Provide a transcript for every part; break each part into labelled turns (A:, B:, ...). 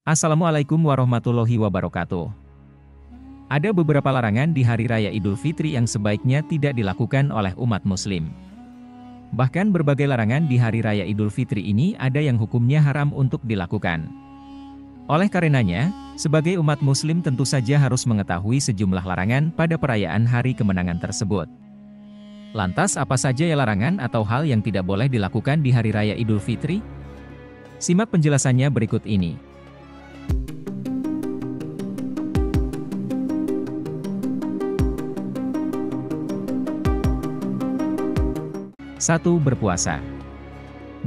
A: Assalamualaikum warahmatullahi wabarakatuh. Ada beberapa larangan di Hari Raya Idul Fitri yang sebaiknya tidak dilakukan oleh umat muslim. Bahkan berbagai larangan di Hari Raya Idul Fitri ini ada yang hukumnya haram untuk dilakukan. Oleh karenanya, sebagai umat muslim tentu saja harus mengetahui sejumlah larangan pada perayaan hari kemenangan tersebut. Lantas apa saja ya larangan atau hal yang tidak boleh dilakukan di Hari Raya Idul Fitri? Simak penjelasannya berikut ini. 1. Berpuasa.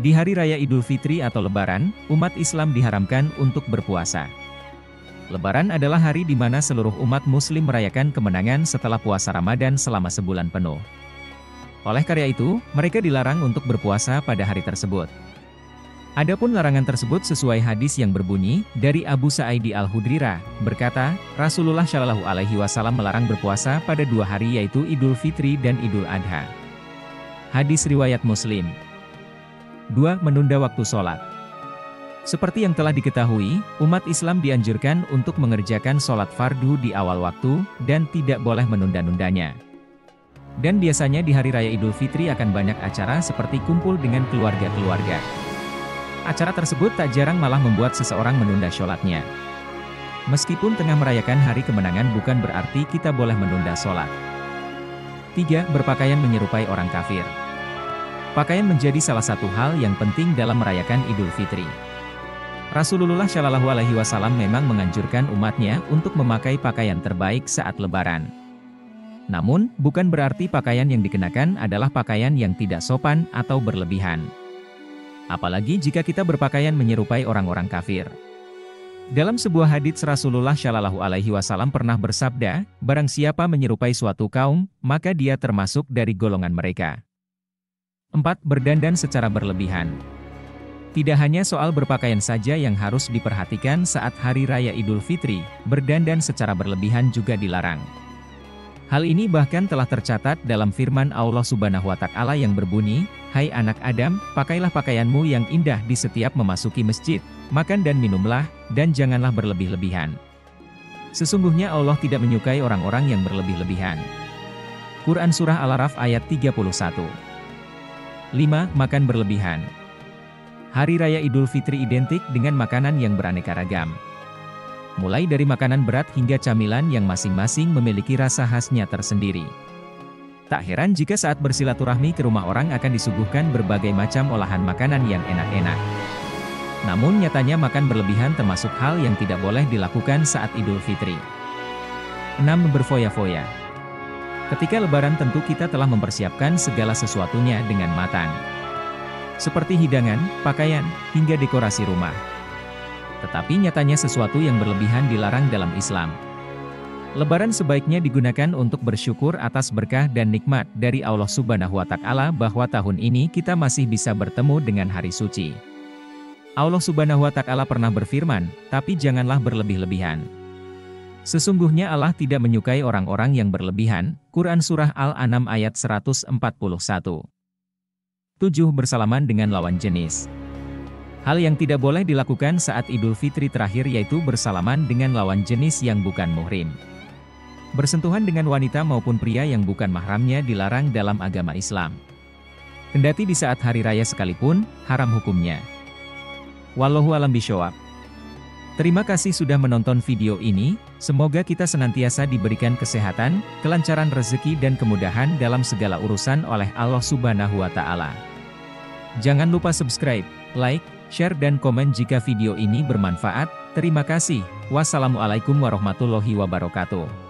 A: Di Hari Raya Idul Fitri atau Lebaran, umat Islam diharamkan untuk berpuasa. Lebaran adalah hari di mana seluruh umat muslim merayakan kemenangan setelah puasa Ramadan selama sebulan penuh. Oleh karena itu, mereka dilarang untuk berpuasa pada hari tersebut. Adapun larangan tersebut sesuai hadis yang berbunyi, dari Abu Sa'id Al-Khudri berkata, Rasulullah Shallallahu Alaihi Wasallam melarang berpuasa pada dua hari yaitu Idul Fitri dan Idul Adha. Hadis riwayat Muslim. 2. Menunda waktu sholat. Seperti yang telah diketahui, umat Islam dianjurkan untuk mengerjakan sholat fardu di awal waktu, dan tidak boleh menunda-nundanya. Dan biasanya di Hari Raya Idul Fitri akan banyak acara seperti kumpul dengan keluarga-keluarga. Acara tersebut tak jarang malah membuat seseorang menunda sholatnya. Meskipun tengah merayakan hari kemenangan bukan berarti kita boleh menunda sholat. 3. Berpakaian menyerupai orang kafir. Pakaian menjadi salah satu hal yang penting dalam merayakan Idul Fitri. Rasulullah Shallallahu Alaihi Wasallam memang menganjurkan umatnya untuk memakai pakaian terbaik saat Lebaran. Namun, bukan berarti pakaian yang dikenakan adalah pakaian yang tidak sopan atau berlebihan. Apalagi jika kita berpakaian menyerupai orang-orang kafir. Dalam sebuah hadits Rasulullah Shallallahu Alaihi Wasallam pernah bersabda, barang siapa menyerupai suatu kaum, maka dia termasuk dari golongan mereka. 4. Berdandan secara berlebihan. Tidak hanya soal berpakaian saja yang harus diperhatikan saat Hari Raya Idul Fitri, berdandan secara berlebihan juga dilarang. Hal ini bahkan telah tercatat dalam firman Allah Subhanahu wa Ta'ala yang berbunyi, Hai anak Adam, pakailah pakaianmu yang indah di setiap memasuki masjid, makan dan minumlah, dan janganlah berlebih-lebihan. Sesungguhnya Allah tidak menyukai orang-orang yang berlebih-lebihan. Quran Surah Al-A'raf ayat 31. 5. Makan berlebihan. Hari Raya Idul Fitri identik dengan makanan yang beraneka ragam. Mulai dari makanan berat hingga camilan yang masing-masing memiliki rasa khasnya tersendiri. Tak heran jika saat bersilaturahmi ke rumah orang akan disuguhkan berbagai macam olahan makanan yang enak-enak. Namun nyatanya makan berlebihan termasuk hal yang tidak boleh dilakukan saat Idul Fitri. 6. Berfoya-foya. Ketika Lebaran tentu kita telah mempersiapkan segala sesuatunya dengan matang. Seperti hidangan, pakaian, hingga dekorasi rumah. Tetapi nyatanya sesuatu yang berlebihan dilarang dalam Islam. Lebaran sebaiknya digunakan untuk bersyukur atas berkah dan nikmat dari Allah Subhanahu wa Ta'ala bahwa tahun ini kita masih bisa bertemu dengan hari suci. Allah Subhanahu wa Ta'ala pernah berfirman, tapi janganlah berlebih-lebihan. Sesungguhnya Allah tidak menyukai orang-orang yang berlebihan. Quran Surah Al-An'am ayat 141. 7. Bersalaman dengan lawan jenis. Hal yang tidak boleh dilakukan saat Idul Fitri terakhir yaitu bersalaman dengan lawan jenis yang bukan muhrim. Bersentuhan dengan wanita maupun pria yang bukan mahramnya dilarang dalam agama Islam. Kendati di saat hari raya sekalipun, haram hukumnya. Wallahu a'lam bishawab. Terima kasih sudah menonton video ini, semoga kita senantiasa diberikan kesehatan, kelancaran rezeki dan kemudahan dalam segala urusan oleh Allah Subhanahu wa Ta'ala. Jangan lupa subscribe, like, share dan komen jika video ini bermanfaat. Terima kasih. Wassalamualaikum warahmatullahi wabarakatuh.